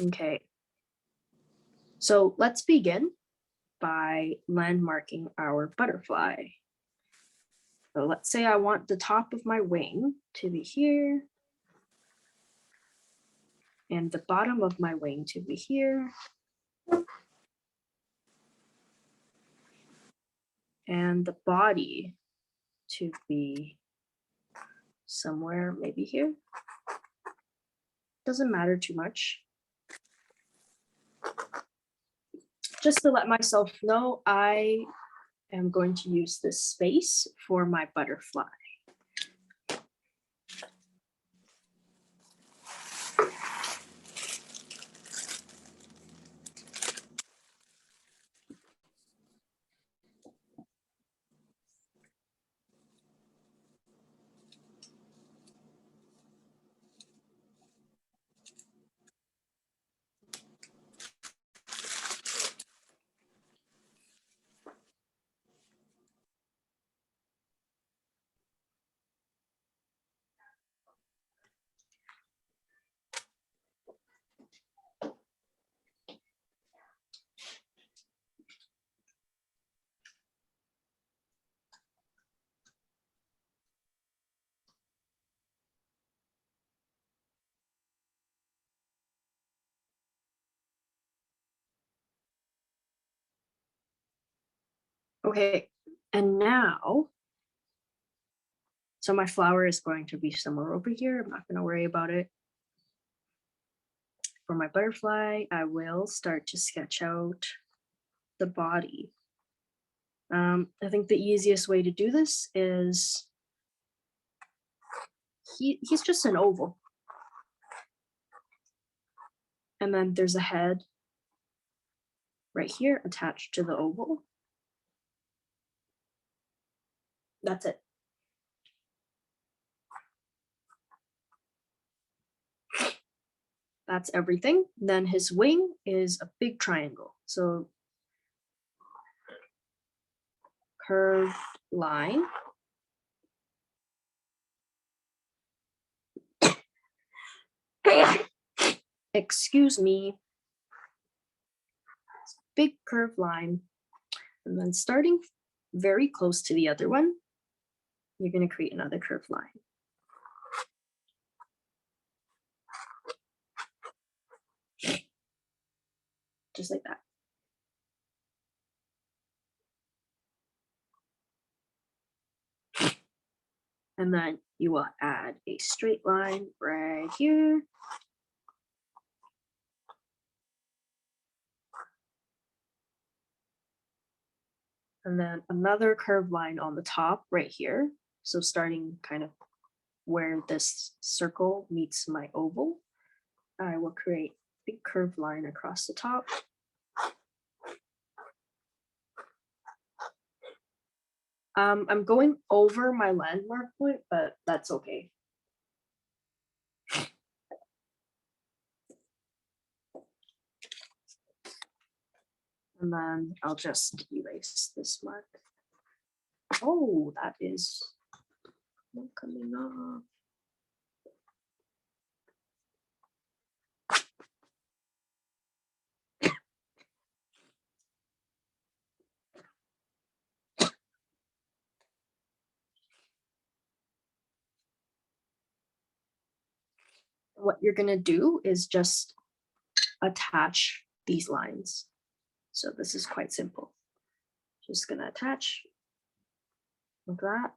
Okay. So let's begin by landmarking our butterfly. So let's say I want the top of my wing to be here, and the bottom of my wing to be here, and the body to be somewhere maybe here. Doesn't matter too much. Just to let myself know, I am going to use this space for my butterfly. Okay, and now, so my flower is going to be somewhere over here. I'm not going to worry about it. For my butterfly, I will start to sketch out the body. I think the easiest way to do this is he's just an oval. And then there's a head right here attached to the oval. That's it. That's everything. Then his wing is a big triangle. So curved line. Excuse me. Big curved line. And then starting very close to the other one, you're going to create another curved line. Just like that. And then you will add a straight line right here. And then another curved line on the top right here. So starting kind of where this circle meets my oval, I will create a big curved line across the top. I'm going over my landmark point, but that's okay. And then I'll just erase this mark. Oh, that is not coming off. What you're gonna do is just attach these lines. So this is quite simple. Just gonna attach like that.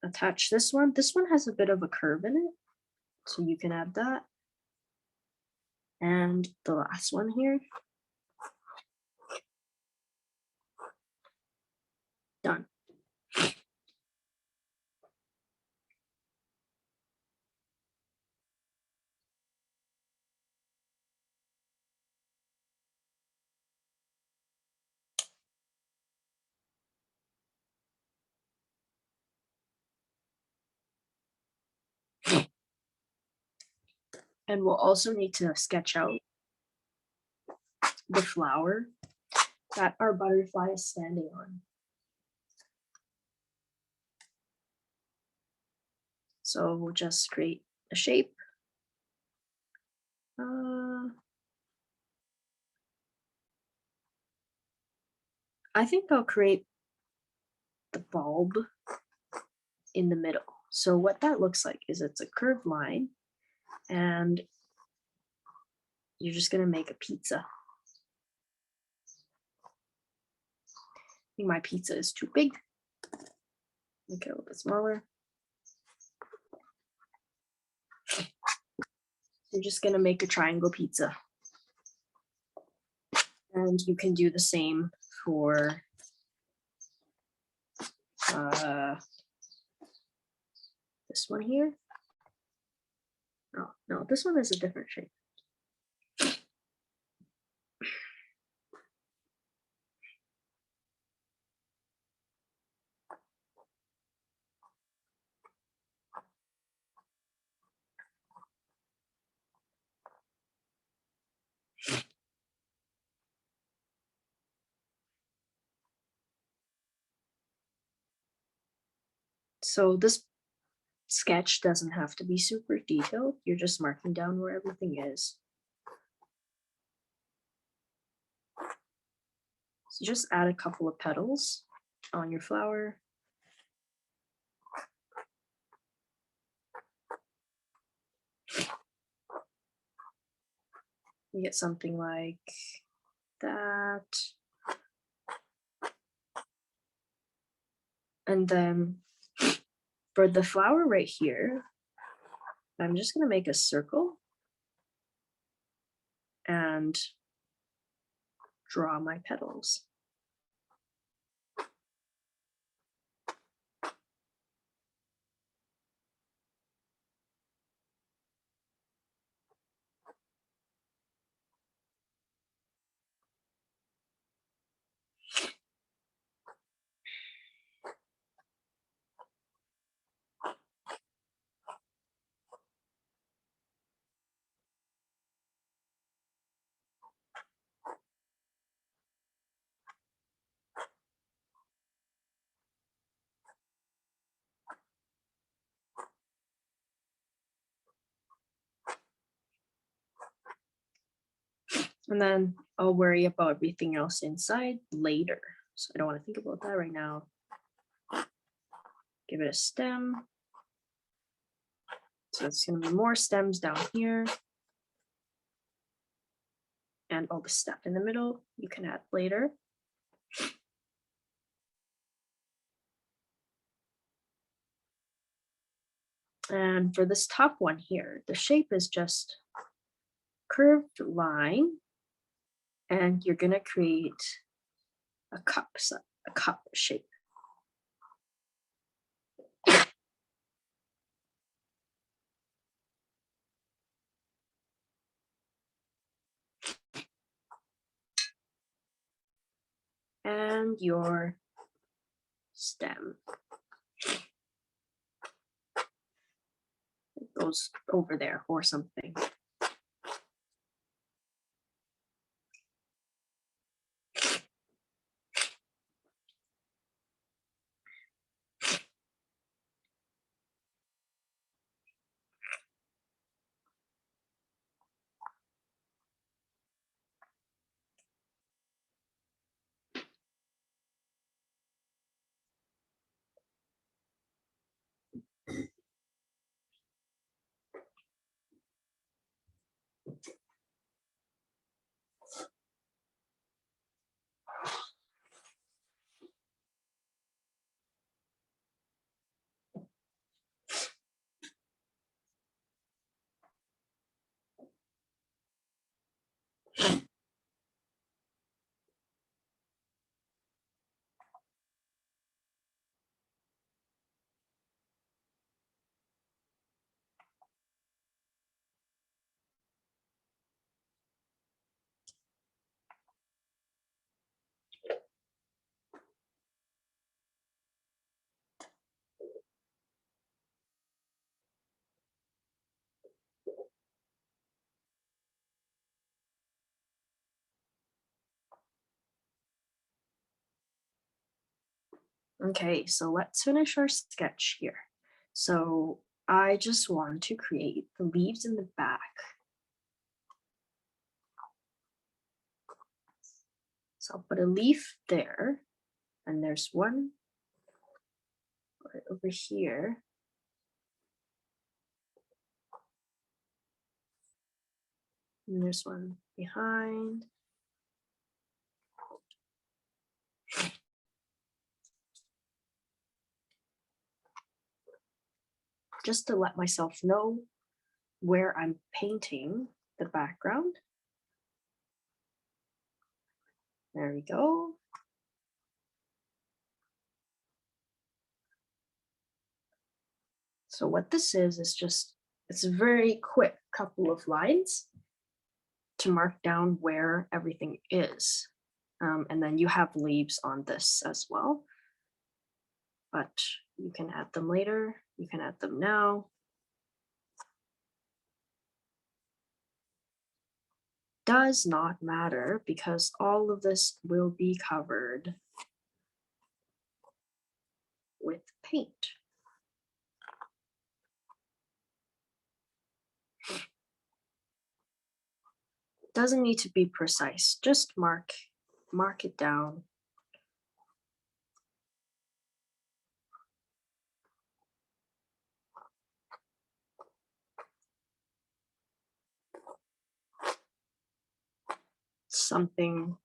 Attach this one. This one has a bit of a curve in it, so you can add that. And the last one here. Done. And we'll also need to sketch out the flower that our butterfly is standing on. So we'll just create a shape I think I'll create the bulb in the middle. So what that looks like is it's a curved line, and you're just gonna make a pizza. I think my pizza is too big. Make it a little bit smaller. You're just gonna make a triangle pizza. And you can do the same for this one here. Oh, no, this one is a different shape. So this sketch doesn't have to be super detailed. You're just marking down where everything is. So just add a couple of petals on your flower. You get something like that. And then for the flower right here, I'm just gonna make a circle and draw my petals. And then I'll worry about everything else inside later. So I don't want to think about that right now. Give it a stem. So it's going to be more stems down here. And all the stuff in the middle you can add later. And for this top one here, the shape is just curved line, and you're going to create a cup shape. And your stem goes over there or something. Okay, so let's finish our sketch here. So I just want to create the leaves in the back. So I'll put a leaf there, and there's one right over here. And there's one behind. Just to let myself know where I'm painting the background. There we go. So what this is just, it's a very quick couple of lines to mark down where everything is. And then you have leaves on this as well, but you can add them later. You can add them now. Does not matter because all of this will be covered with paint. Doesn't need to be precise, just mark it down. Something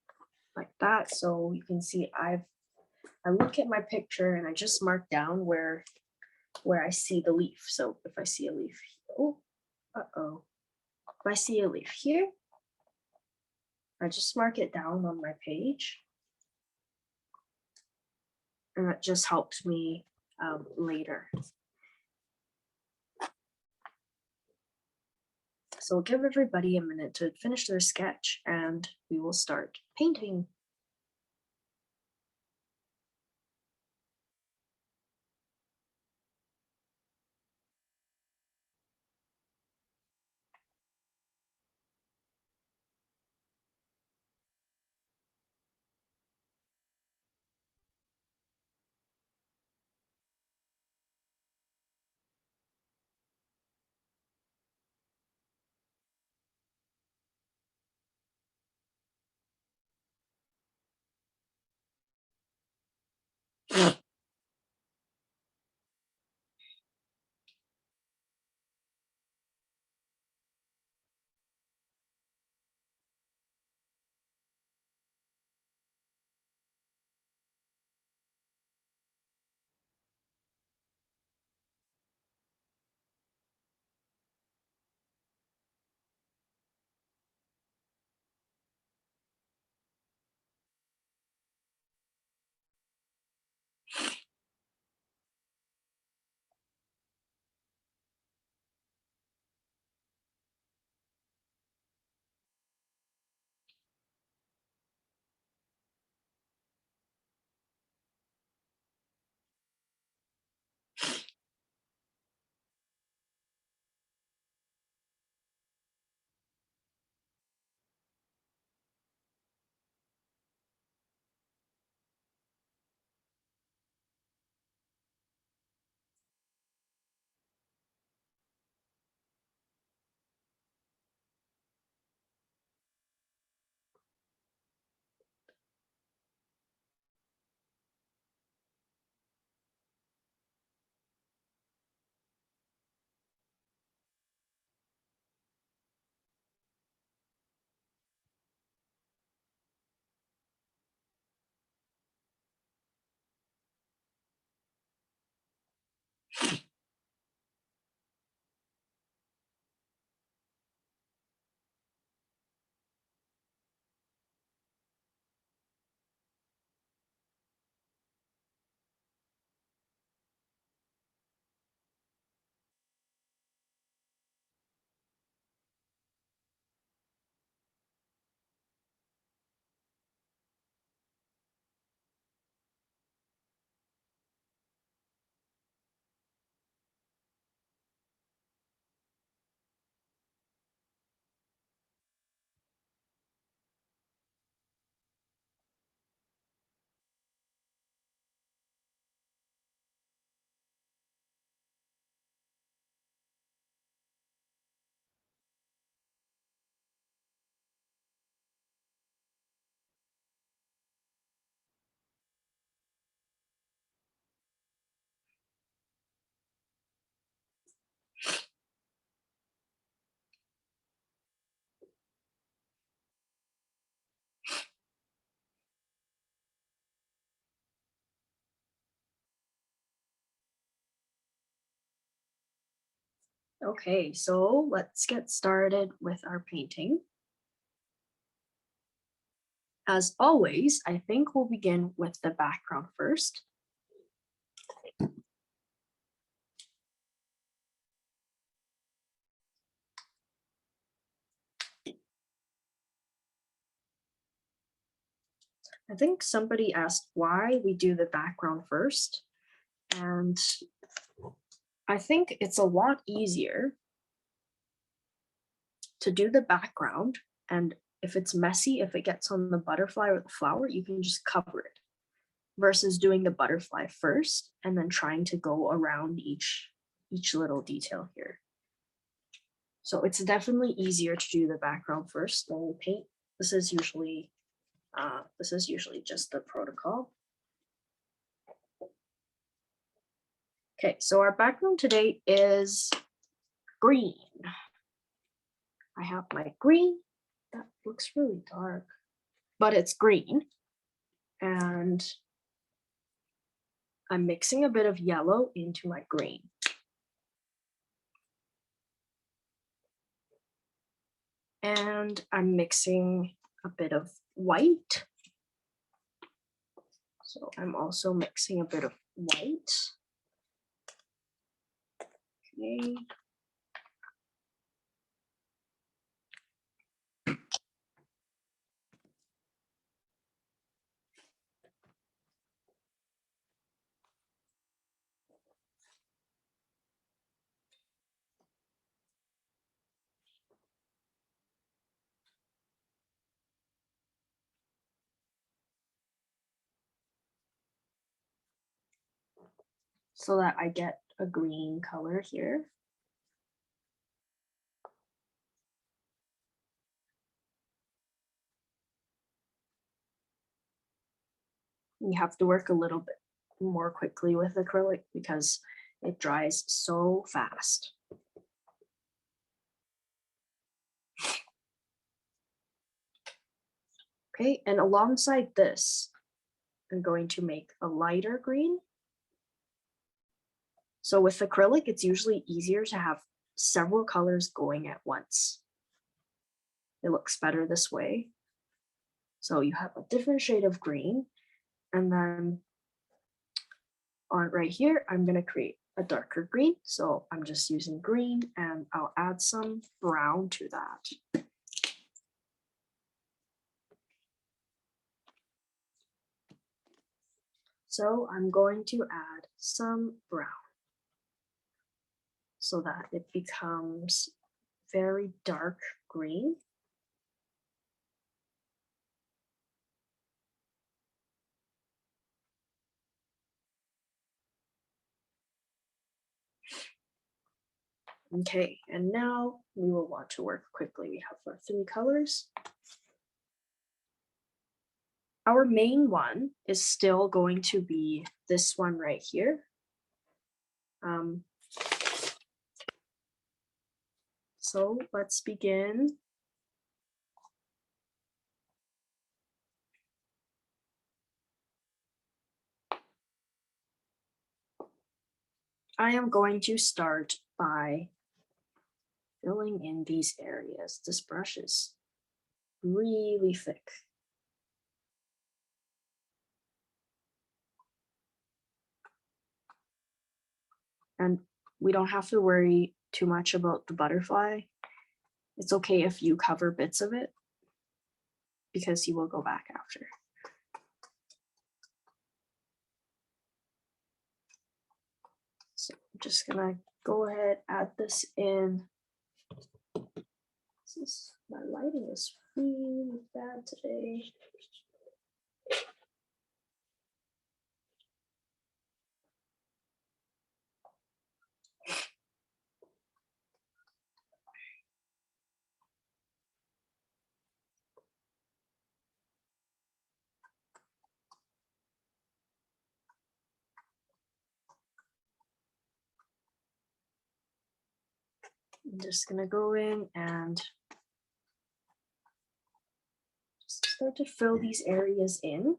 like that. So you can see I look at my picture and I just mark down where I see the leaf. So if I see a leaf, if I see a leaf here, I just mark it down on my page. And that just helps me later. So we'll give everybody a minute to finish their sketch and we will start painting. Okay, so let's get started with our painting. As always, I think we'll begin with the background first. I think somebody asked why we do the background first, and I think it's a lot easier to do the background, and if it's messy, if it gets on the butterfly or the flower, you can just cover it, versus doing the butterfly first and then trying to go around each little detail here. So it's definitely easier to do the background first, then we paint. This is usually just the protocol. Okay, so our background today is green. I have my green. That looks really dark, but it's green. And I'm mixing a bit of yellow into my green. And I'm mixing a bit of white. So I'm also mixing a bit of white. Okay. So that I get a green color here. You have to work a little bit more quickly with acrylic because it dries so fast. Okay, and alongside this, I'm going to make a lighter green. So with acrylic, it's usually easier to have several colors going at once. It looks better this way. So you have a different shade of green, and then on right here, I'm going to create a darker green. So I'm just using green, and I'll add some brown to that. So I'm going to add some brown so that it becomes very dark green. Okay, and now we will want to work quickly. We have our 3 colors. Our main one is still going to be this one right here. So let's begin. I am going to start by filling in these areas. This brush is really thick. And we don't have to worry too much about the butterfly. It's okay if you cover bits of it because he will go back after. So I'm just gonna go ahead, add this in. My lighting is really bad today. I'm just gonna go in and just start to fill these areas in.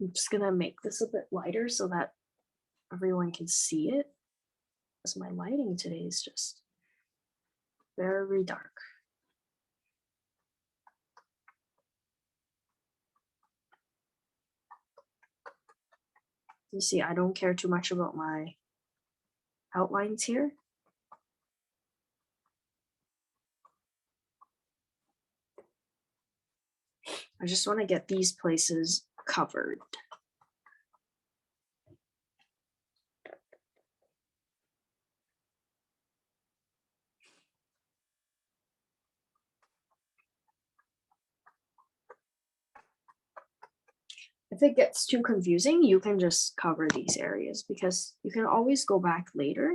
I'm just gonna make this a bit lighter so that everyone can see it, because my lighting today is just very dark. You see, I don't care too much about my outlines here. I just want to get these places covered. If it gets too confusing, you can just cover these areas because you can always go back later.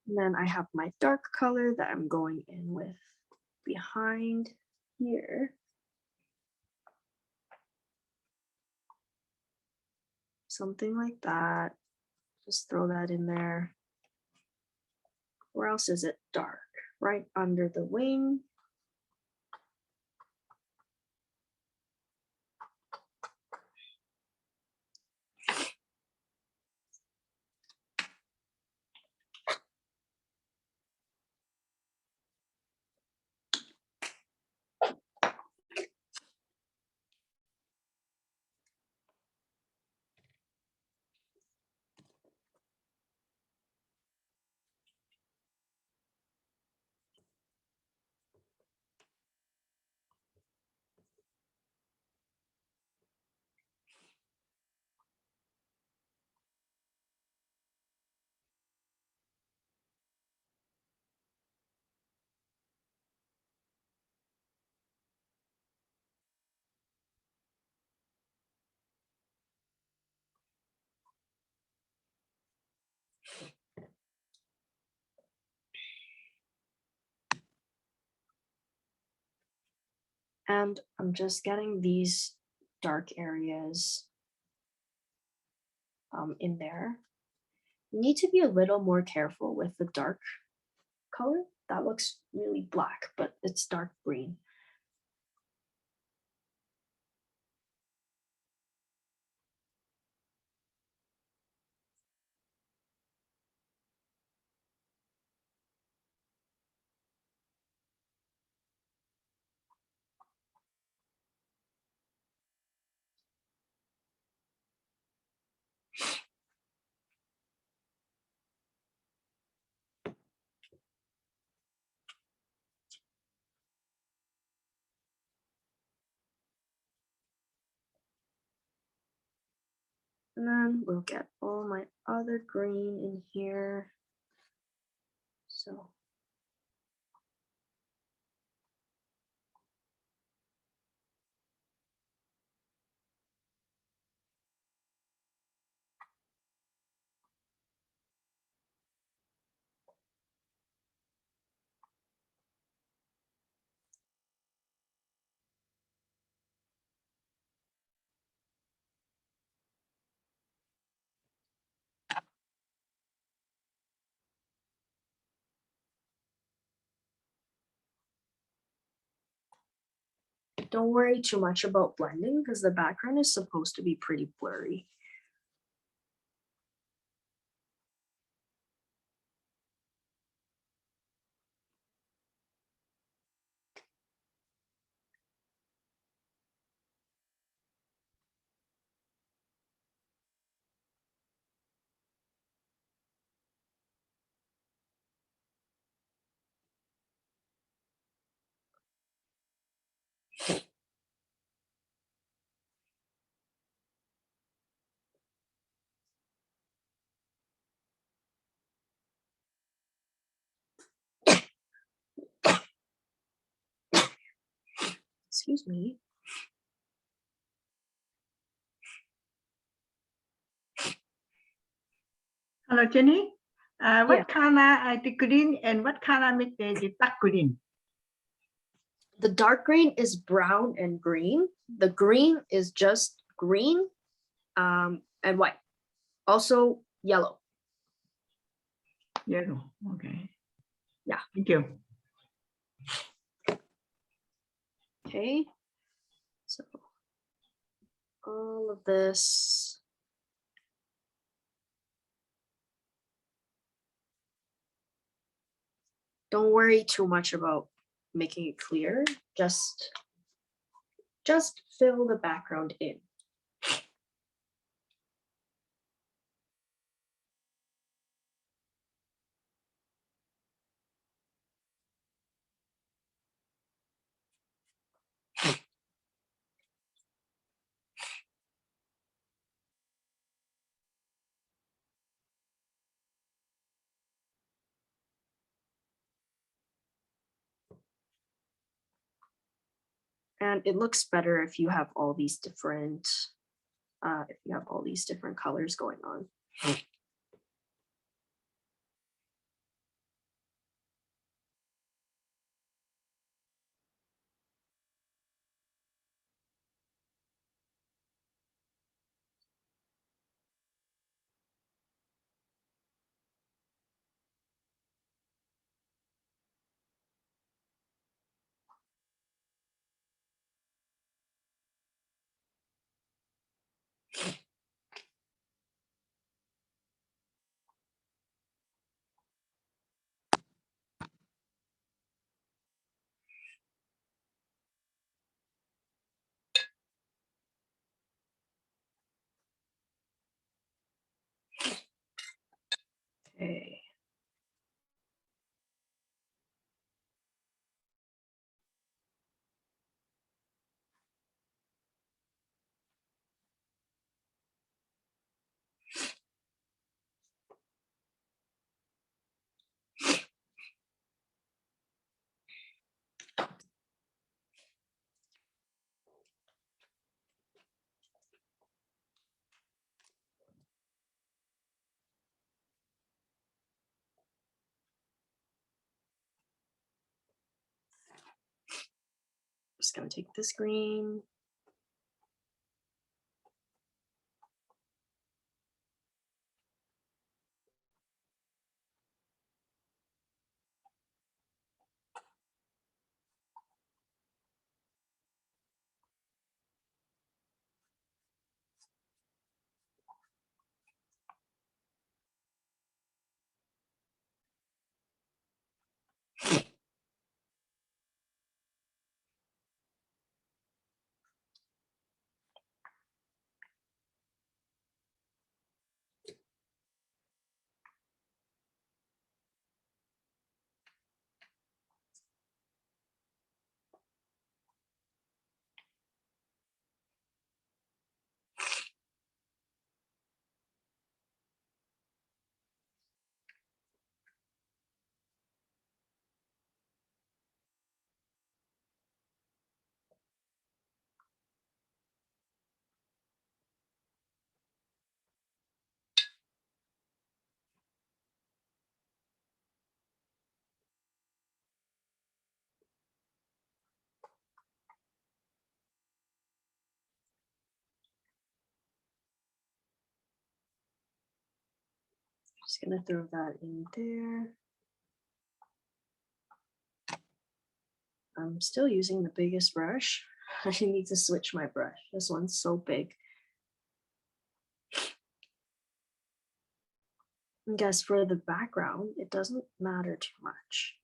And then I have my dark color that I'm going in with behind here. Something like that. Just throw that in there. Where else is it dark? Right under the wing. And I'm just getting these dark areas in there. You need to be a little more careful with the dark color. That looks really black, but it's dark green. And then we'll get all my other green in here. So don't worry too much about blending because the background is supposed to be pretty blurry. Excuse me. Hello, Jenny. Yeah. What color are the green and what color make the dark green? The dark green is brown and green. The green is just green and white. Also yellow. Yellow. Okay. Yeah. Thank you. Okay. So all of this. Don't worry too much about making it clear. Just fill the background in. And it looks better if you have all these different colors going on. Okay. Just gonna take this green. Just gonna throw that in there. I'm still using the biggest brush. I need to switch my brush. This one's so big. I guess for the background, it doesn't matter too much.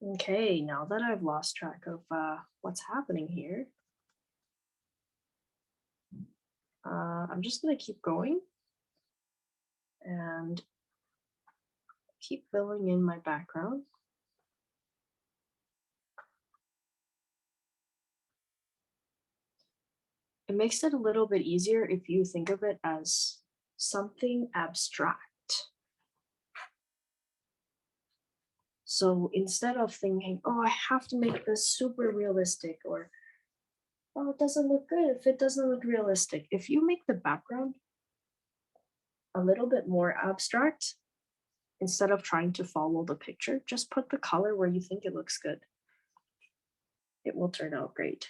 Okay, now that I've lost track of what's happening here, I'm just gonna keep going and keep filling in my background. It makes it a little bit easier if you think of it as something abstract. So instead of thinking, oh, I have to make this super realistic, or oh, it doesn't look good if it doesn't look realistic. If you make the background a little bit more abstract, instead of trying to follow the picture, just put the color where you think it looks good. It will turn out great.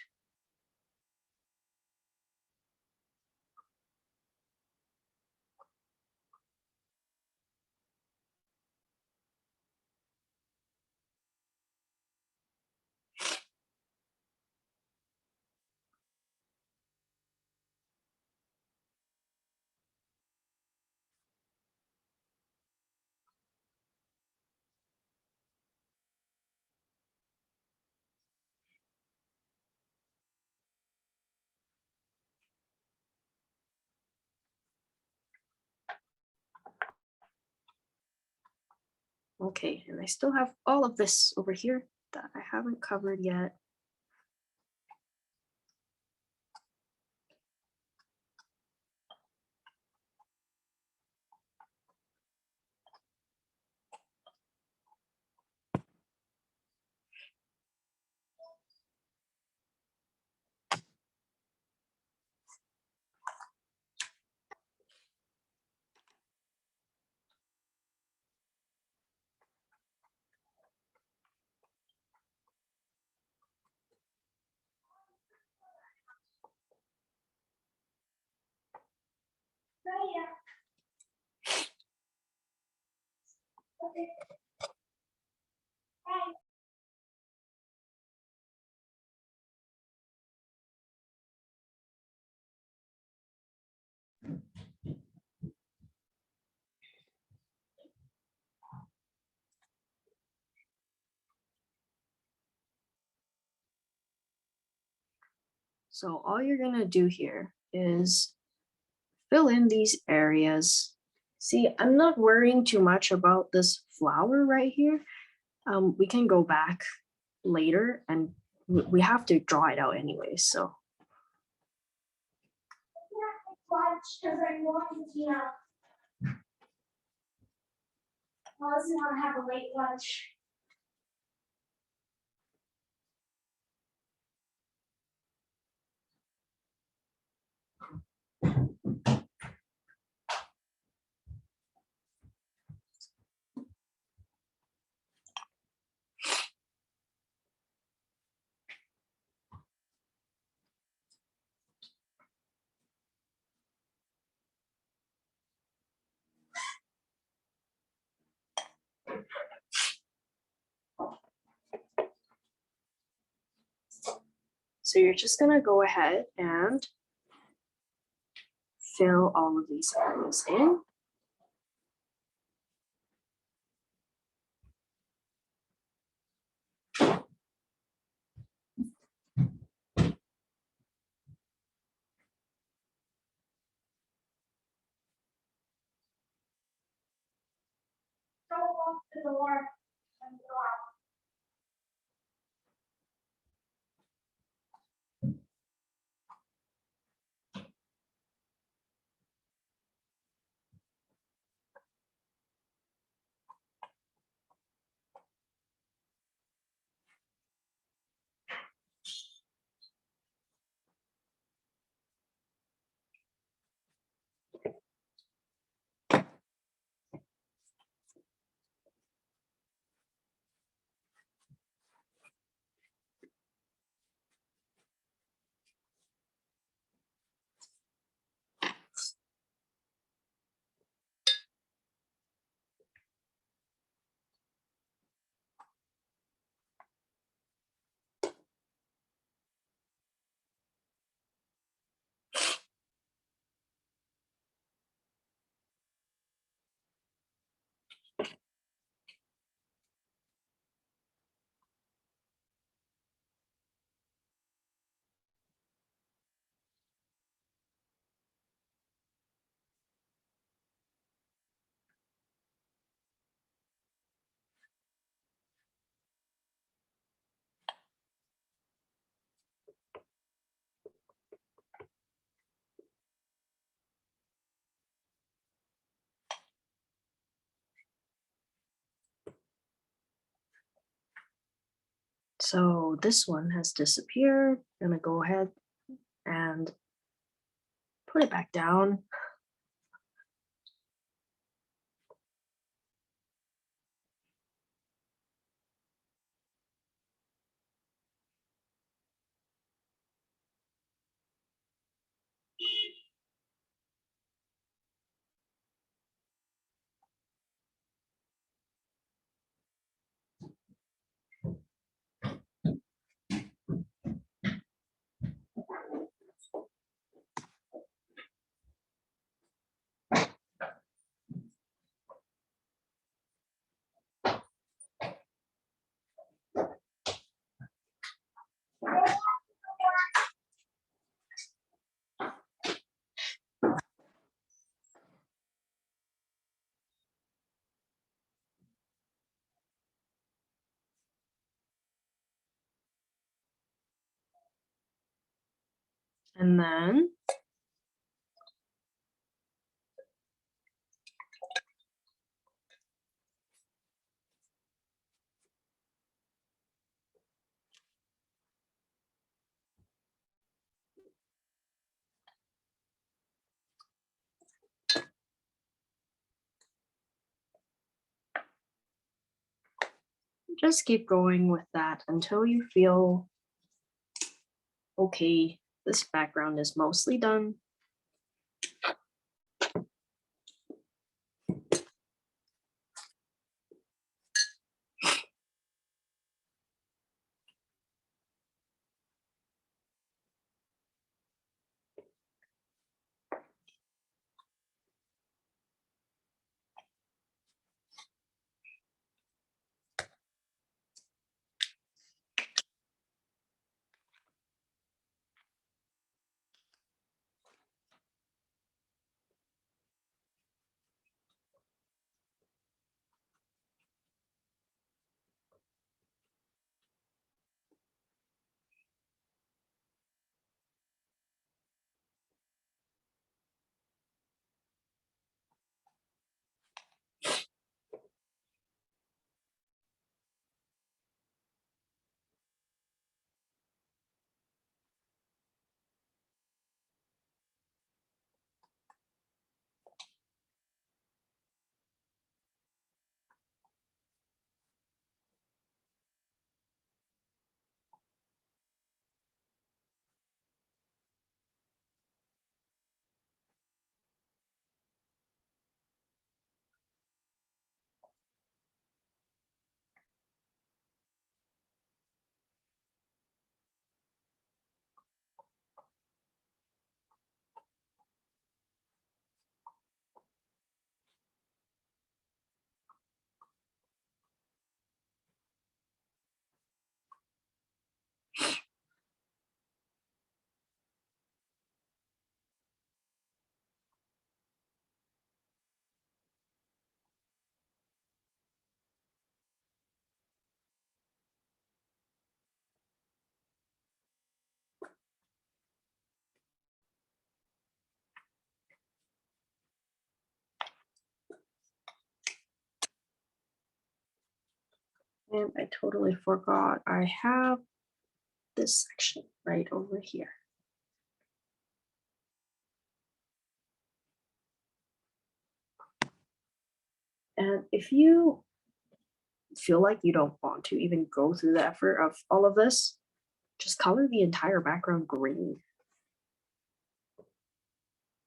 Okay, and I still have all of this over here that I haven't covered yet. So all you're gonna do here is fill in these areas. See, I'm not worrying too much about this flower right here. We can go back later and we have to draw it out anyway, so. Because I wanted, I wasn't gonna have a late lunch. So you're just gonna go ahead and fill all of these areas in. Go off the door and go out. So this one has disappeared. I'm gonna go ahead and put it back down. And then just keep going with that until you feel okay, this background is mostly done. And I totally forgot I have this section right over here. And if you feel like you don't want to even go through the effort of all of this, just color the entire background green.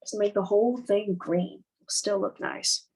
Just make the whole thing green. It'll still look nice.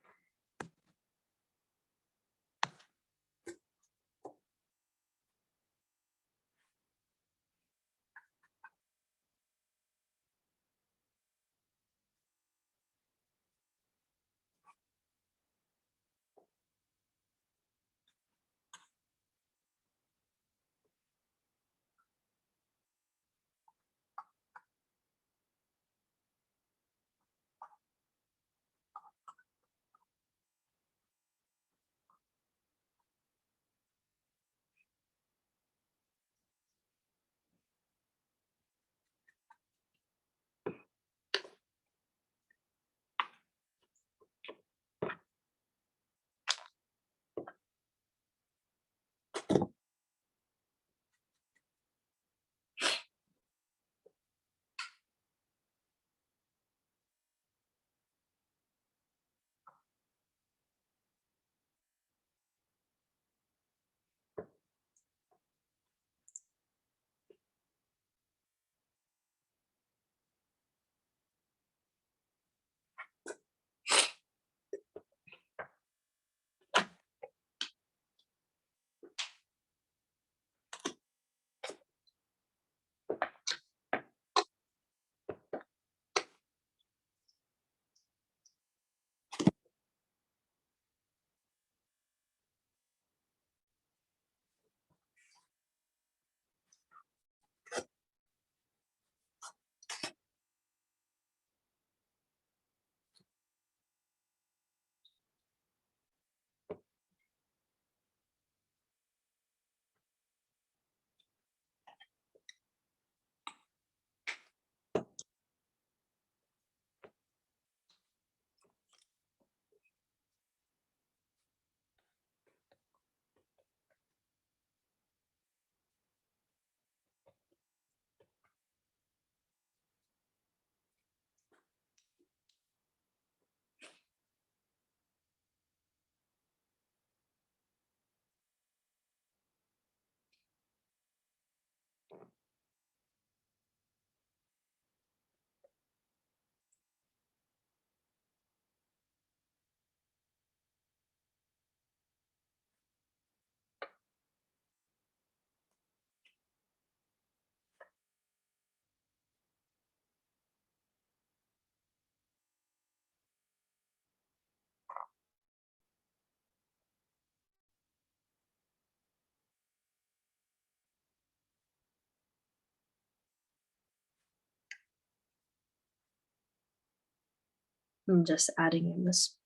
I'm just adding in this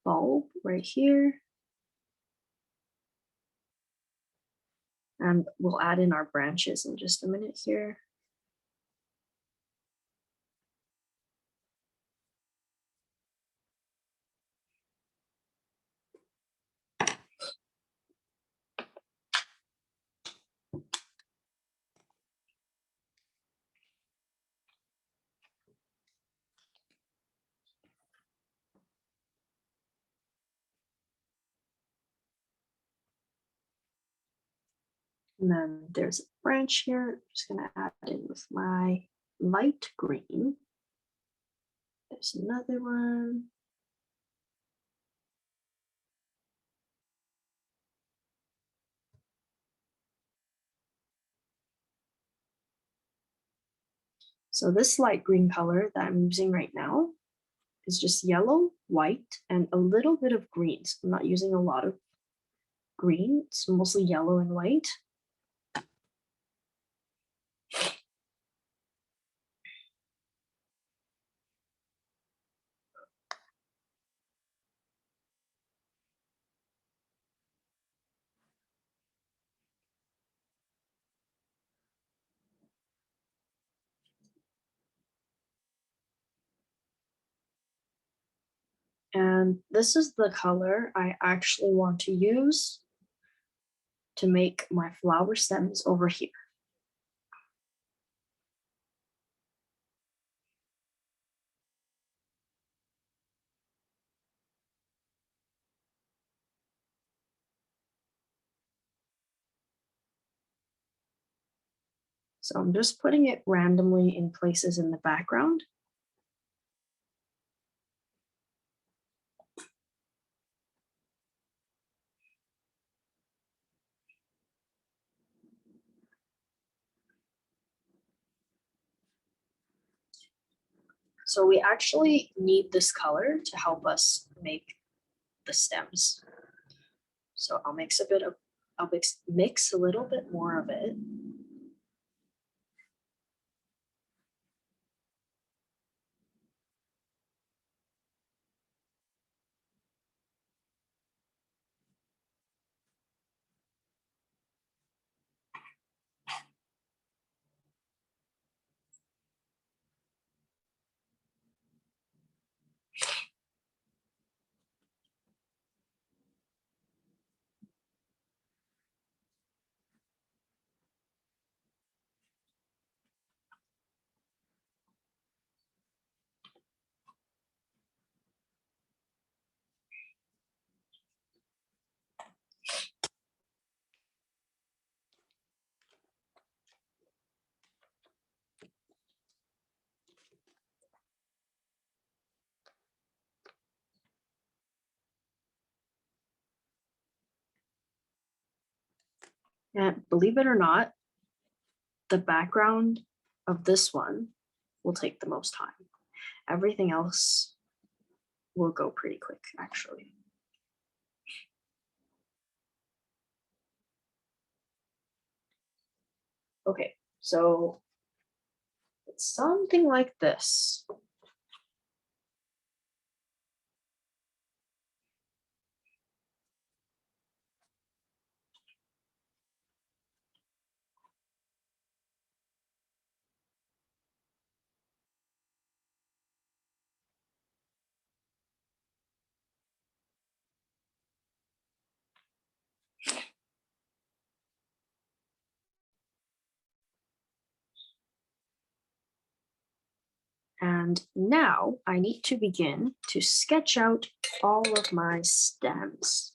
bulb right here. And we'll add in our branches in just a minute here. And then there's a branch here. I'm just going to add in with my light green. There's another one. So this light green color that I'm using right now is just yellow, white, and a little bit of green. So I'm not using a lot of green. It's mostly yellow and white. And this is the color I actually want to use to make my flower stems over here. So I'm just putting it randomly in places in the background. So we actually need this color to help us make the stems. So I'll mix a little bit more of it. And believe it or not, the background of this one will take the most time. Everything else will go pretty quick, actually. Okay, so it's something like this. And now I need to begin to sketch out all of my stems.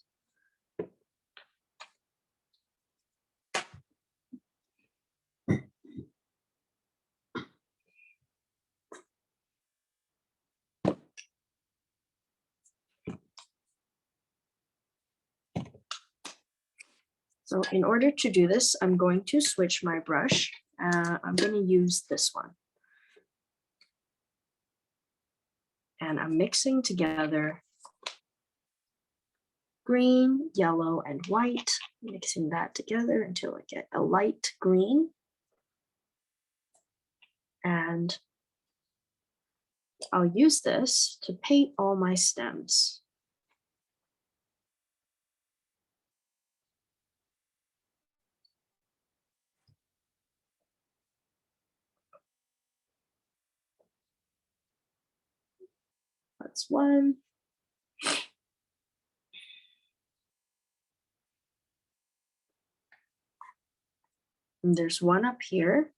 So in order to do this, I'm going to switch my brush. I'm going to use this one. And I'm mixing together green, yellow, and white, mixing that together until I get a light green. And I'll use this to paint all my stems. That's one. And there's one up here.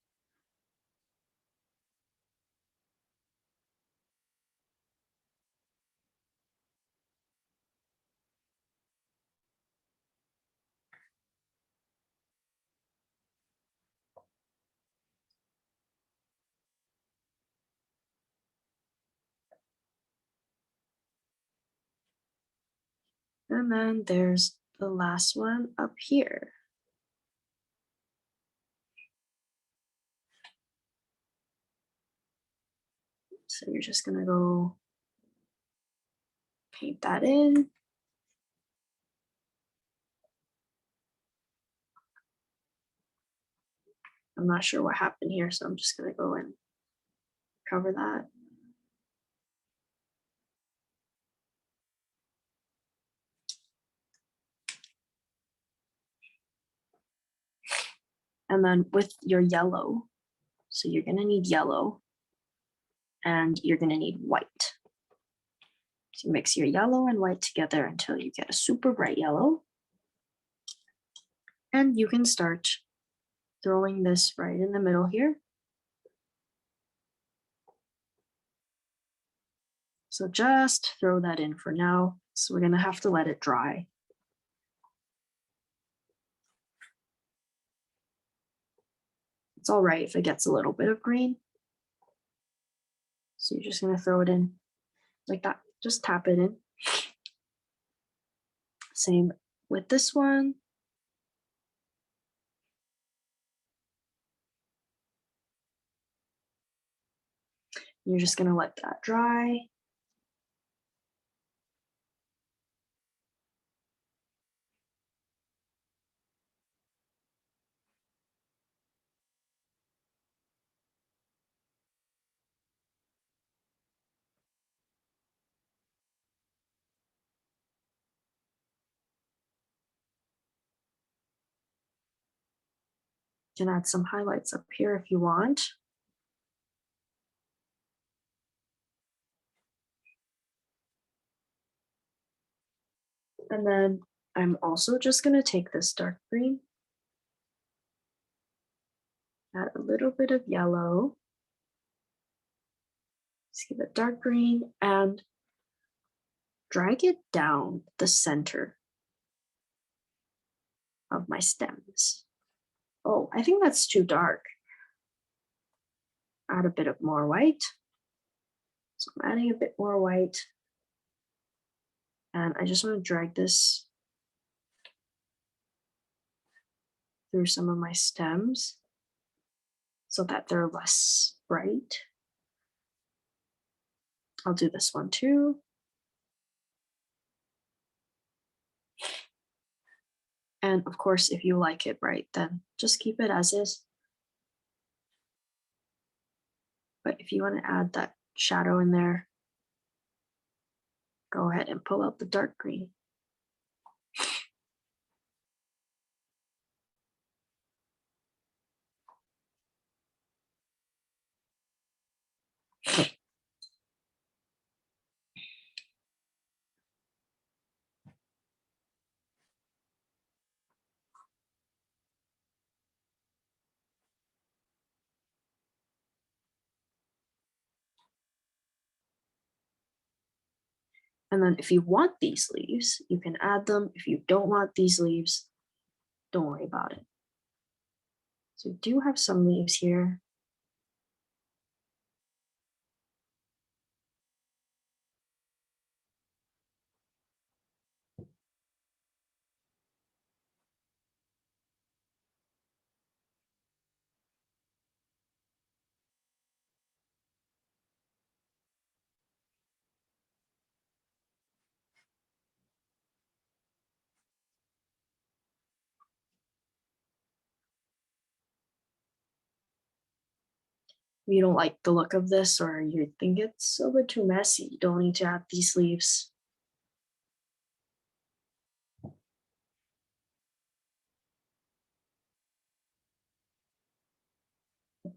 And then there's the last one up here. So you're just gonna go paint that in. I'm not sure what happened here, so I'm just gonna go and cover that. And then with your yellow, so you're gonna need yellow and you're gonna need white. So mix your yellow and white together until you get a super bright yellow. And you can start throwing this right in the middle here. So just throw that in for now. So we're gonna have to let it dry. It's all right if it gets a little bit of green. So you're just gonna throw it in like that. Just tap it in. Same with this one. You're just gonna let that dry. You can add some highlights up here if you want. And then I'm also just gonna take this dark green, add a little bit of yellow, see the dark green, and drag it down the center of my stems. Oh, I think that's too dark. Add a bit of more white. So I'm adding a bit more white. And I just want to drag this through some of my stems so that they're less bright. I'll do this one too. And of course, if you like it bright, then just keep it as is. But if you want to add that shadow in there, go ahead and pull out the dark green. And then if you want these leaves, you can add them. If you don't want these leaves, don't worry about it. So we do have some leaves here. you don't like the look of this or you think it's a bit too messy, you don't need to add these leaves.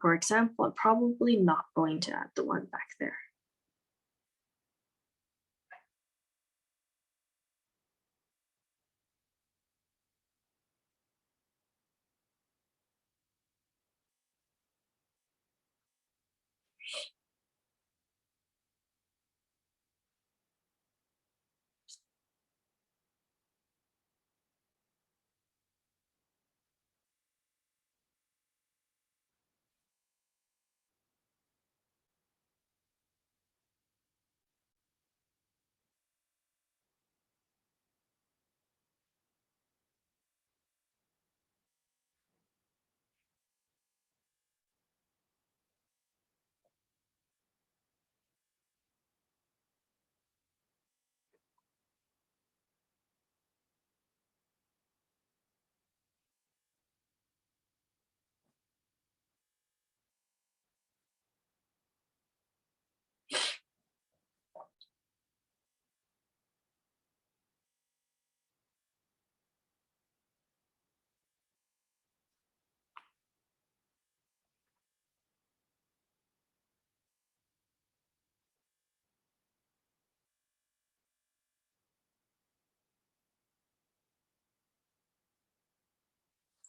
For example, I'm probably not going to add the one back there.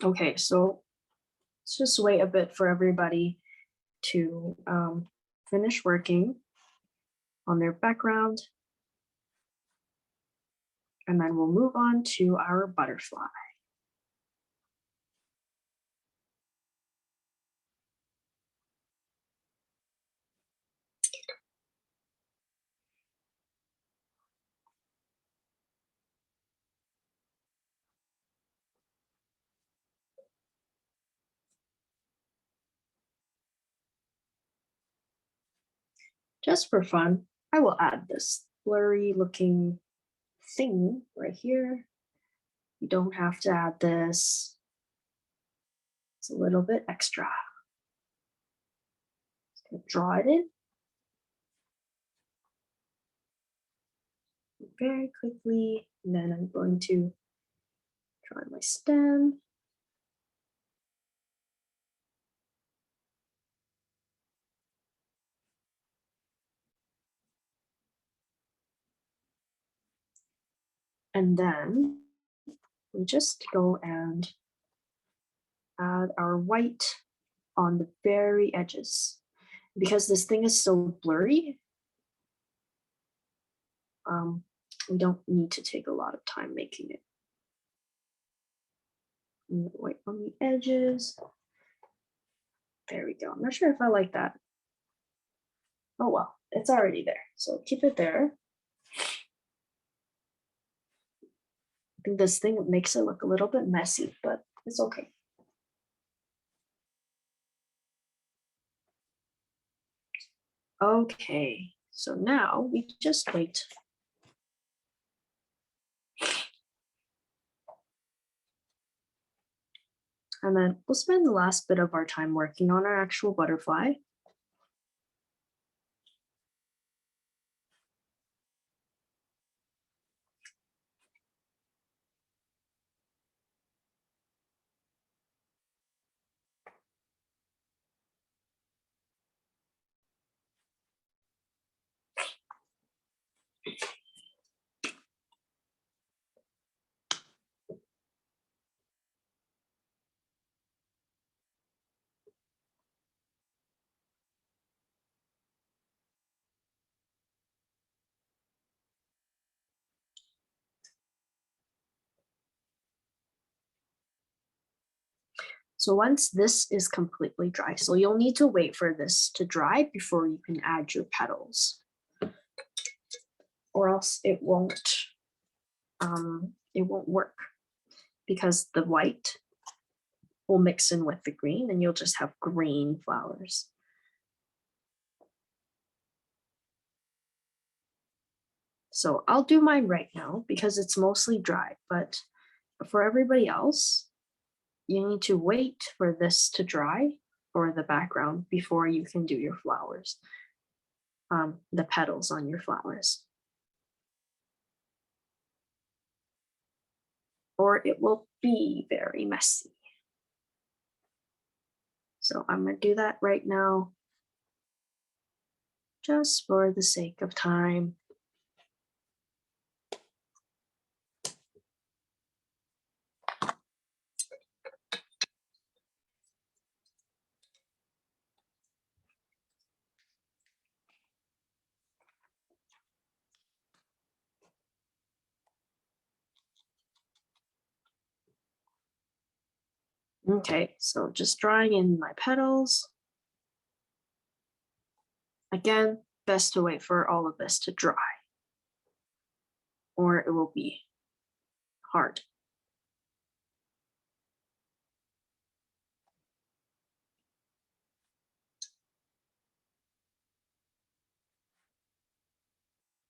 Okay, so let's just wait a bit for everybody to finish working on their background. And then we'll move on to our butterfly. Just for fun, I will add this blurry looking thing right here. You don't have to add this. It's a little bit extra. Just gonna draw it in very quickly. And then I'm going to draw my stem. And then we just go and add our white on the very edges. Because this thing is so blurry, we don't need to take a lot of time making it. White on the edges. There we go. I'm not sure if I like that. Oh well, it's already there. So keep it there. I think this thing makes it look a little bit messy, but it's okay. Okay, so now we just wait. And then we'll spend the last bit of our time working on our actual butterfly. So once this is completely dry, so you'll need to wait for this to dry before you can add your petals, or else it won't work because the white will mix in with the green and you'll just have green flowers. So I'll do mine right now because it's mostly dry, but for everybody else, you need to wait for this to dry or the background before you can do your flowers, the petals on your flowers. Or it will be very messy. So I'm going to do that right now, just for the sake of time. Okay, so just drawing in my petals. Again, best to wait for all of this to dry, or it will be hard.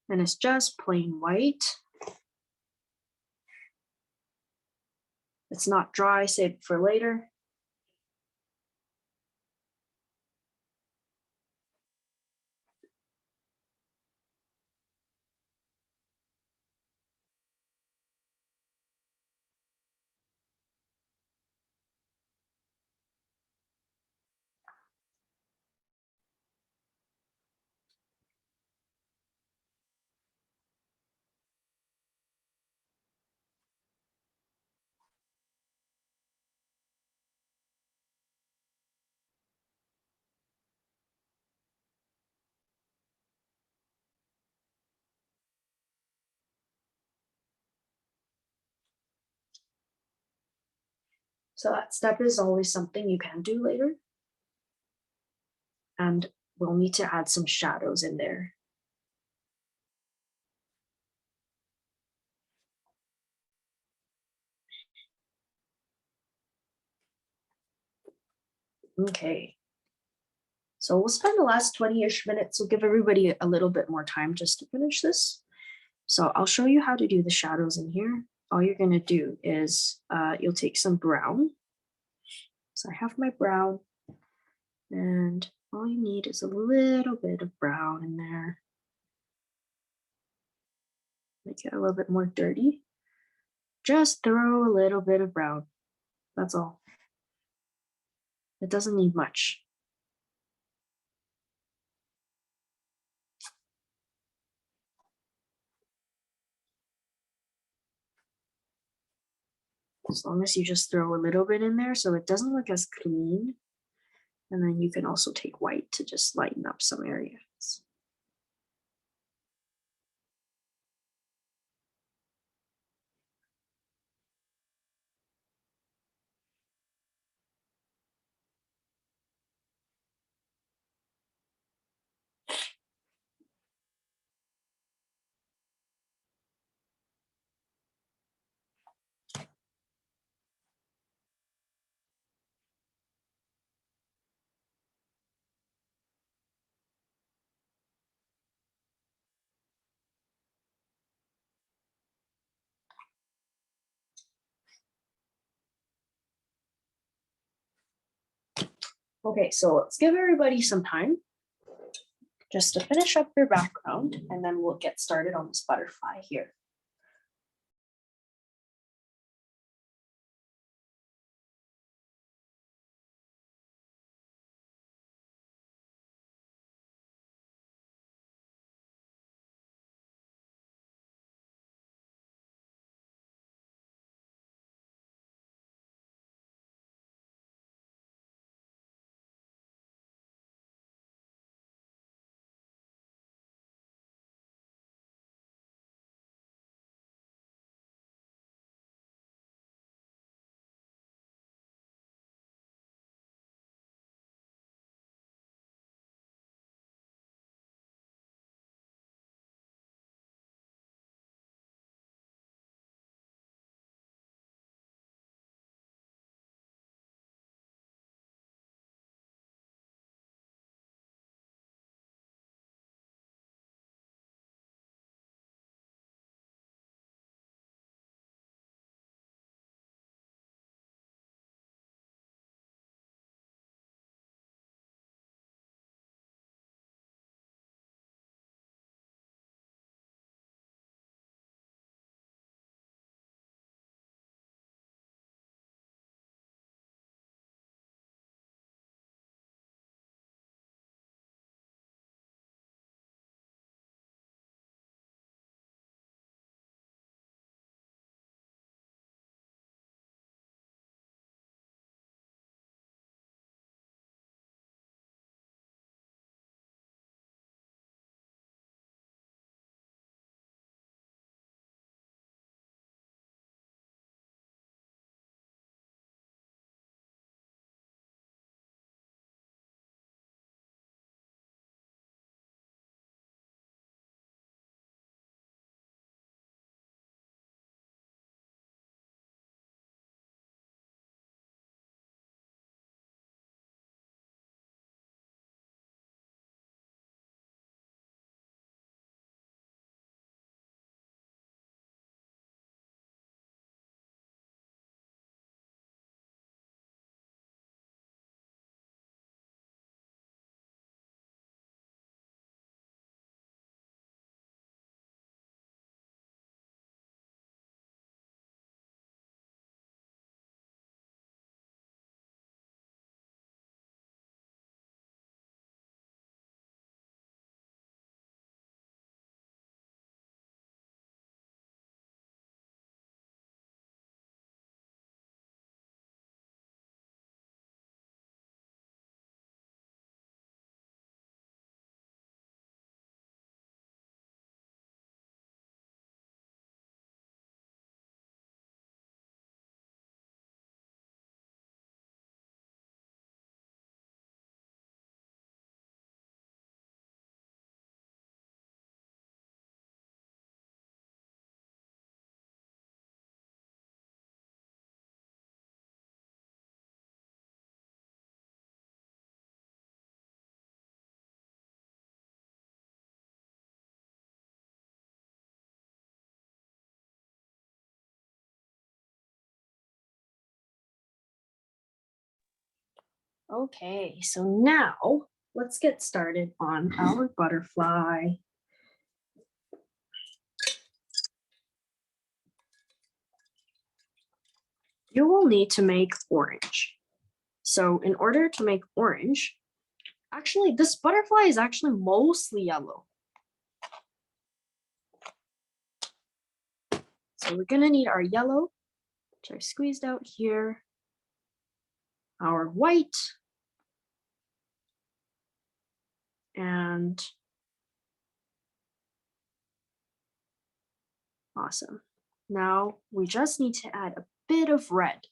And it's just plain white. It's not dry, save it for later. So that step is always something you can do later. And we'll need to add some shadows in there. Okay. So we'll spend the last 20-ish minutes. We'll give everybody a little bit more time just to finish this. So I'll show you how to do the shadows in here. All you're going to do is you'll take some brown. So I have my brown, and all you need is a little bit of brown in there. Make it a little bit more dirty. Just throw a little bit of brown. That's all. It doesn't need much. As long as you just throw a little bit in there so it doesn't look as clean. And then you can also take white to just lighten up some areas. Okay, so let's give everybody some time just to finish up your background, and then we'll get started on this butterfly here. Okay, so now let's get started on our butterfly. You will need to make orange. So in order to make orange, actually this butterfly is actually mostly yellow. So we're gonna need our yellow, which I squeezed out here, our white, and awesome. Now we just need to add a bit of red.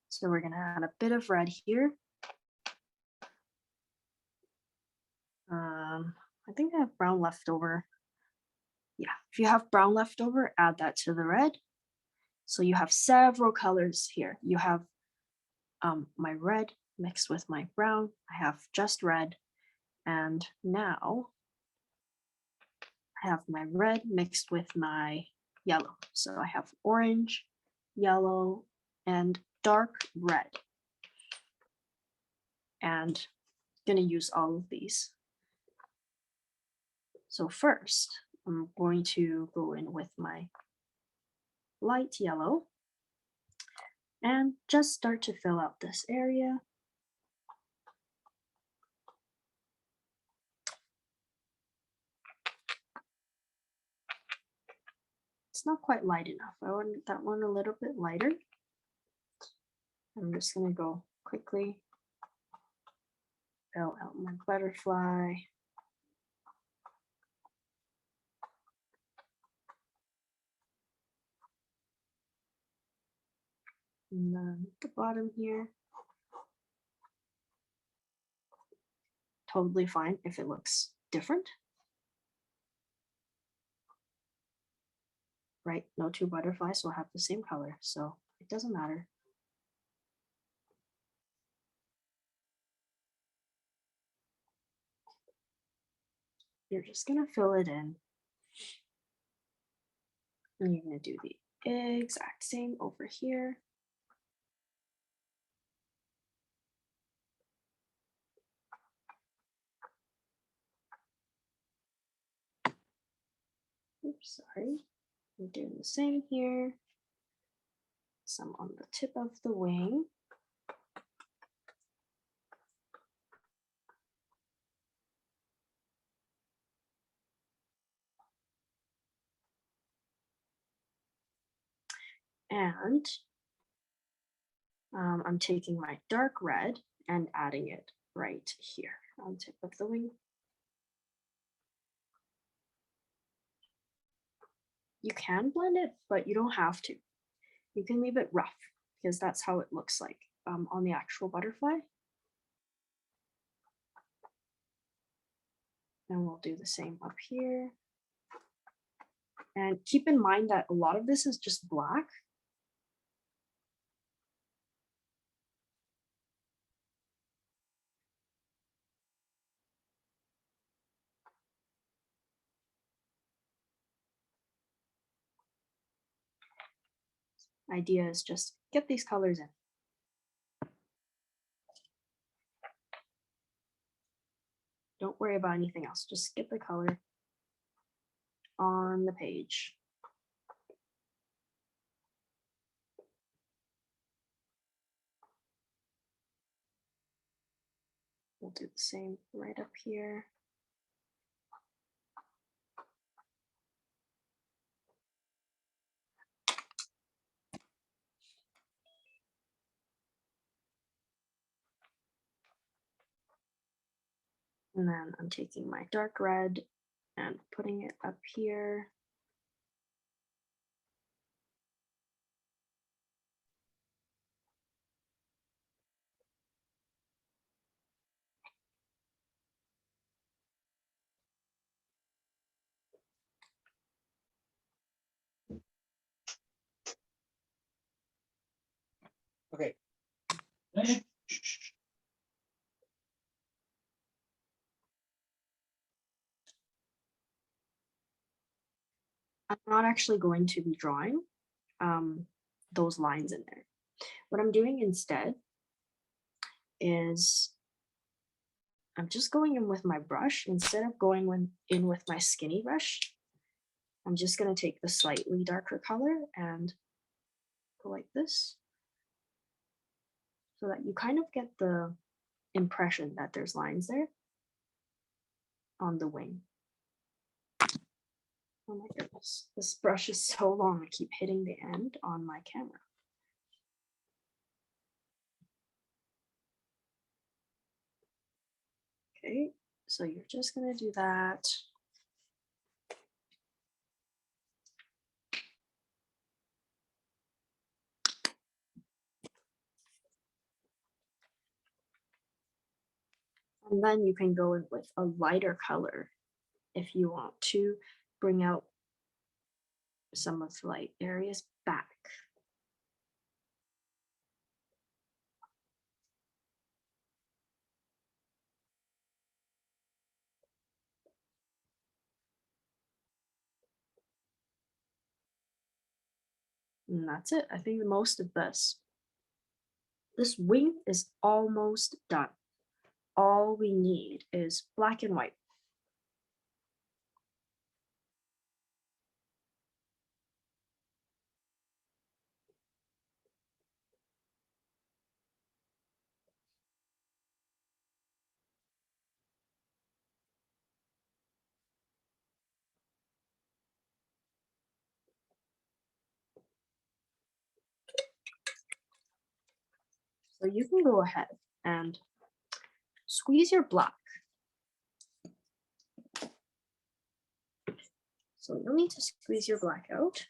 So we're gonna add a bit of red here. I think I have brown left over. Yeah, if you have brown left over, add that to the red. So you have several colors here. You have my red mixed with my brown. I have just red. And now I have my red mixed with my yellow. So I have orange, yellow, and dark red. And I'm gonna use all of these. So first, I'm going to go in with my light yellow and just start to fill out this area. It's not quite light enough. I want that one a little bit lighter. I'm just gonna go quickly fill out my butterfly. And then at the bottom here. Totally fine if it looks different. Right, no two butterflies will have the same color, so it doesn't matter. You're just gonna fill it in. And you're gonna do the exact same over here. Oops, sorry. We're doing the same here. Some on the tip of the wing. And I'm taking my dark red and adding it right here on the tip of the wing. You can blend it, but you don't have to. You can leave it rough because that's how it looks like on the actual butterfly. And we'll do the same up here. And keep in mind that a lot of this is just black. Idea is just get these colors in. Don't worry about anything else. Just get the color on the page. We'll do the same right up here. And then I'm taking my dark red and putting it up here. Okay. I'm not actually going to be drawing those lines in there. What I'm doing instead is I'm just going in with my brush. Instead of going in with my skinny brush, I'm just going to take the slightly darker color and go like this so that you kind of get the impression that there's lines there on the wing. Oh my goodness, this brush is so long, I keep hitting the end on my camera. Okay, so you're just gonna do that. And then you can go in with a lighter color if you want to bring out some of the light areas back. And that's it. I think most of this. This wing is almost done. All we need is black and white. So you can go ahead and squeeze your black. So you'll need to squeeze your black out.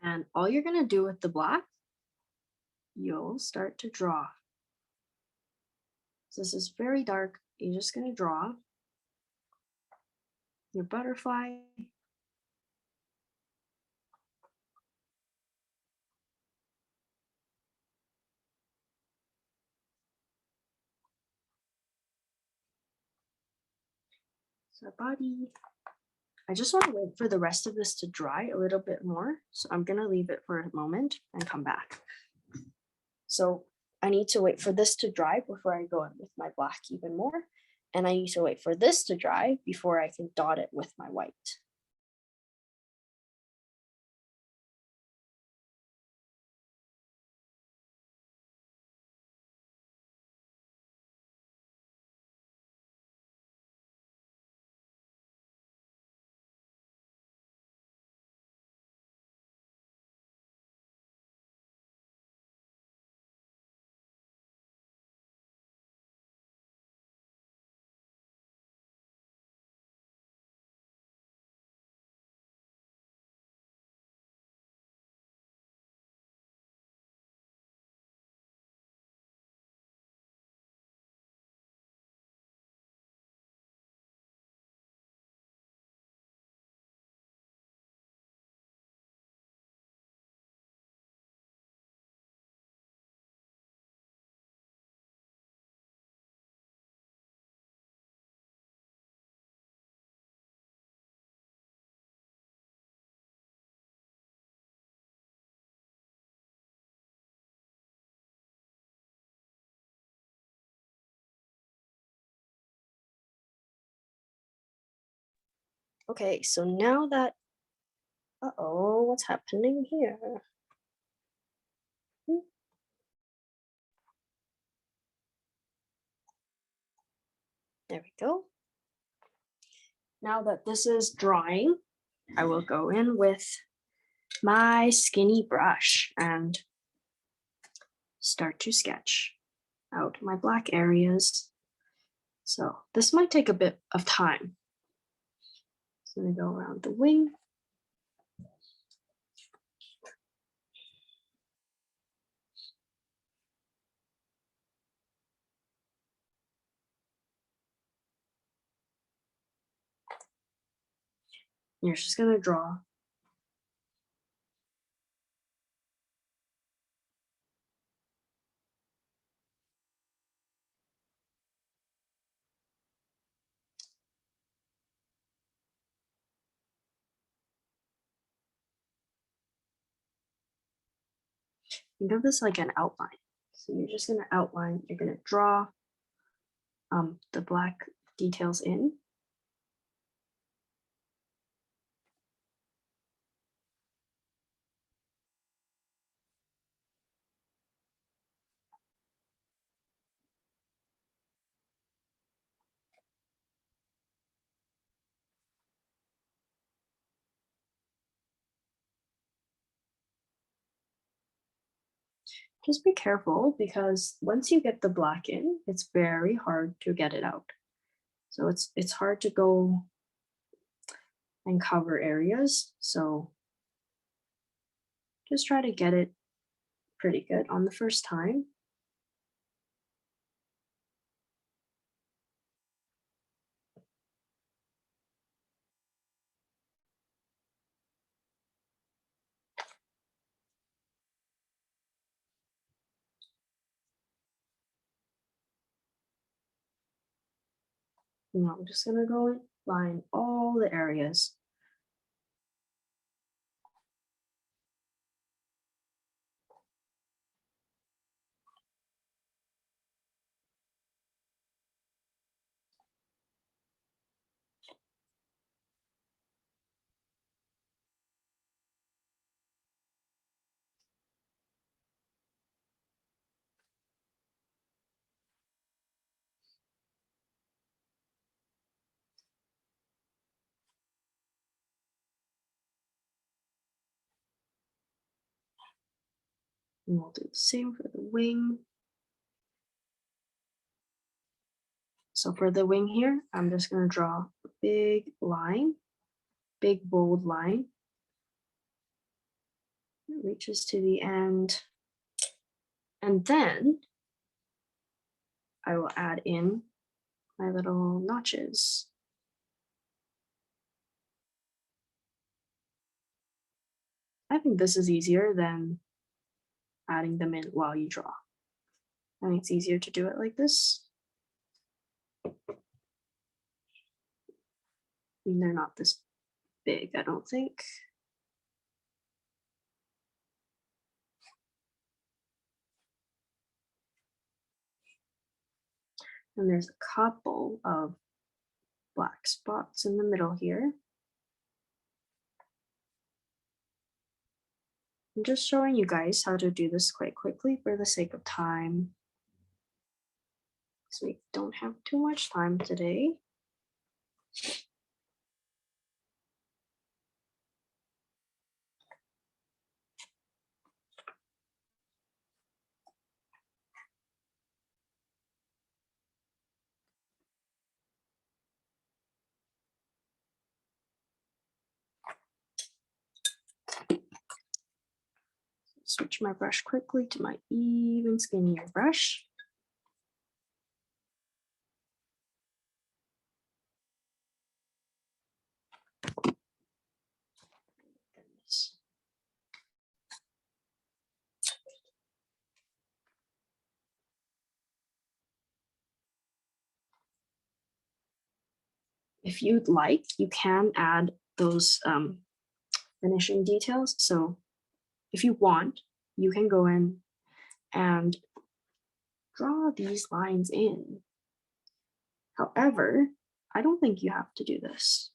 And all you're going to do with the black, you'll start to draw. So this is very dark. You're just going to draw your butterfly. So body. I just want to wait for the rest of this to dry a little bit more. So I'm going to leave it for a moment and come back. So I need to wait for this to dry before I go in with my black even more. And I need to wait for this to dry before I can dot it with my white. Okay, so now that, uh-oh, what's happening here? There we go. Now that this is drying, I will go in with my skinny brush and start to sketch out my black areas. So this might take a bit of time. So I'm gonna go around the wing. You're just gonna draw. think of this like an outline. So you're just going to outline, you're going to draw the black details in. Just be careful because once you get the black in, it's very hard to get it out. So it's hard to go and cover areas. So just try to get it pretty good on the first time. I'm just gonna go and line all the areas. And we'll do the same for the wing. So for the wing here, I'm just gonna draw a big line, big bold line. It reaches to the end. And then I will add in my little notches. I think this is easier than adding them in while you draw. I think it's easier to do it like this. I mean, they're not this big, I don't think. And there's a couple of black spots in the middle here. I'm just showing you guys how to do this quite quickly for the sake of time. So we don't have too much time today. Switch my brush quickly to my even skinnier brush. If you'd like, you can add those finishing details. So if you want, you can go in and draw these lines in. However, I don't think you have to do this.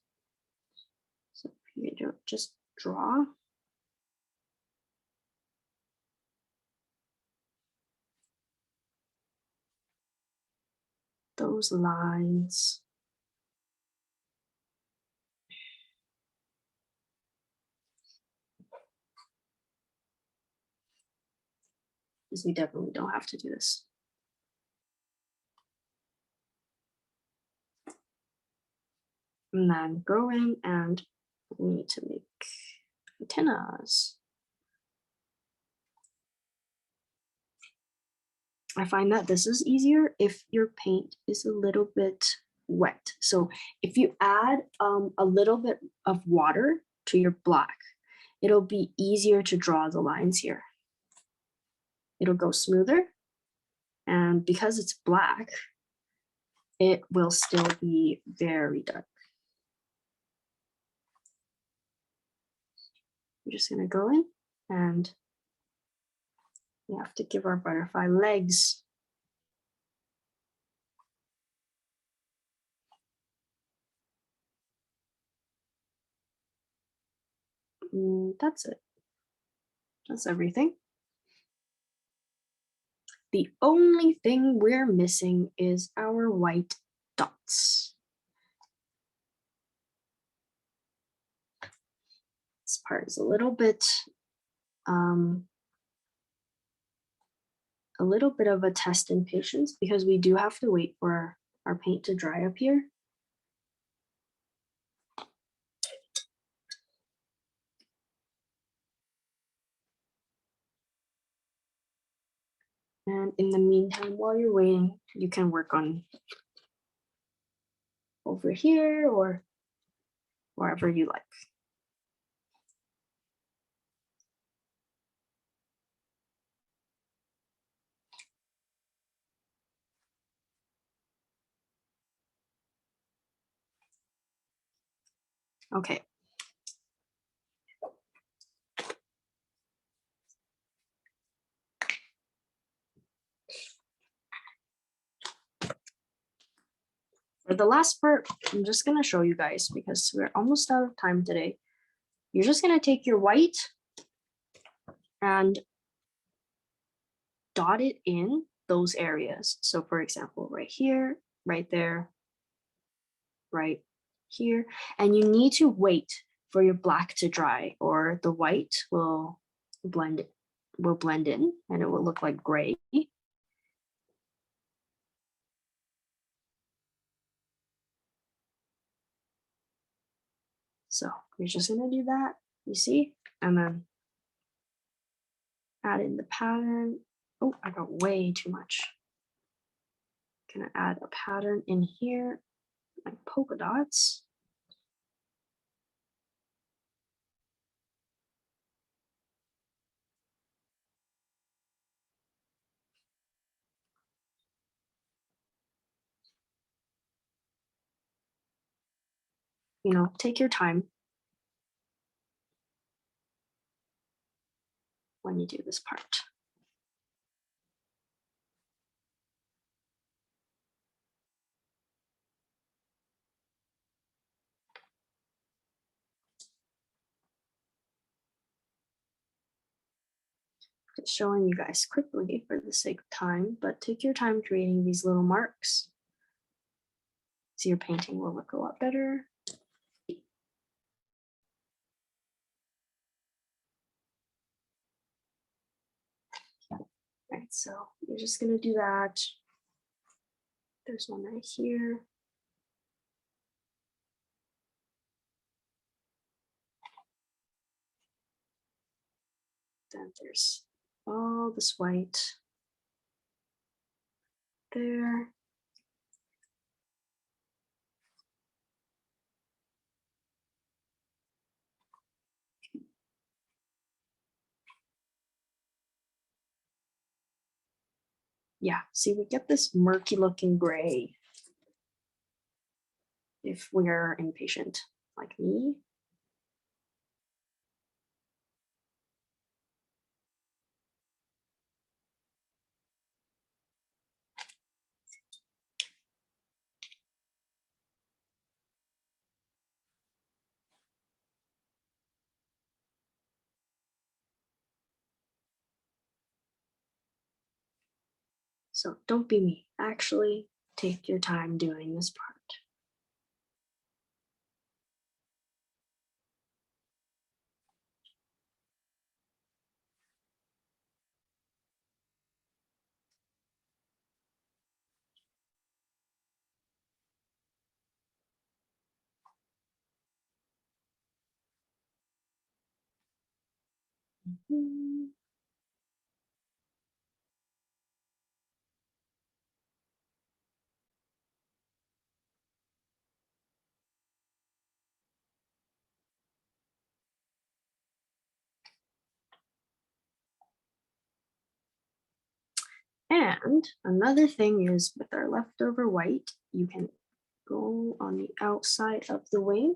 So if you just draw. Those lines. Because we definitely don't have to do this. And then go in and we need to make antennas. I find that this is easier if your paint is a little bit wet. So if you add a little bit of water to your black, it'll be easier to draw the lines here. It'll go smoother. And because it's black, it will still be very dark. I'm just gonna go in and We have to give our butterfly legs. That's it. That's everything. The only thing we're missing is our white dots. This part is a little bit of a test in patience because we do have to wait for our paint to dry up here. And in the meantime, while you're waiting, you can work on over here or wherever you like. Okay. For the last part, I'm just going to show you guys because we're almost out of time today. You're just going to take your white and dot it in those areas. So for example, right here, right there, right here. And you need to wait for your black to dry or the white will blend in and it will look like gray. So you're just gonna do that, you see, and then add in the pattern. Oh, I got way too much. Gonna add a pattern in here, like polka dots. You know, take your time when you do this part. Just showing you guys quickly for the sake of time, but take your time creating these little marks. So your painting will look a lot better. Right, so you're just gonna do that. There's one right here. Then there's all this white there. Yeah, see, we get this murky looking gray if we're impatient like me. So don't be me. Actually, take your time doing this part. And another thing is with our leftover white, you can go on the outside of the wing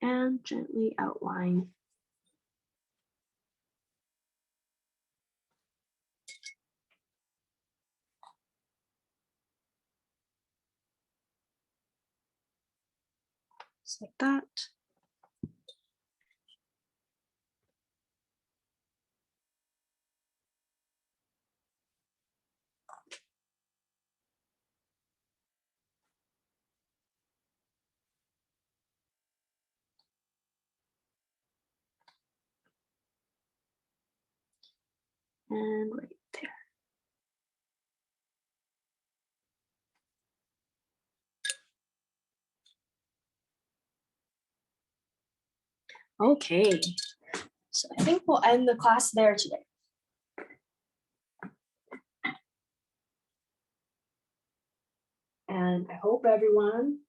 and gently outline Just like that. And right there. Okay, so I think we'll end the class there today. And I hope everyone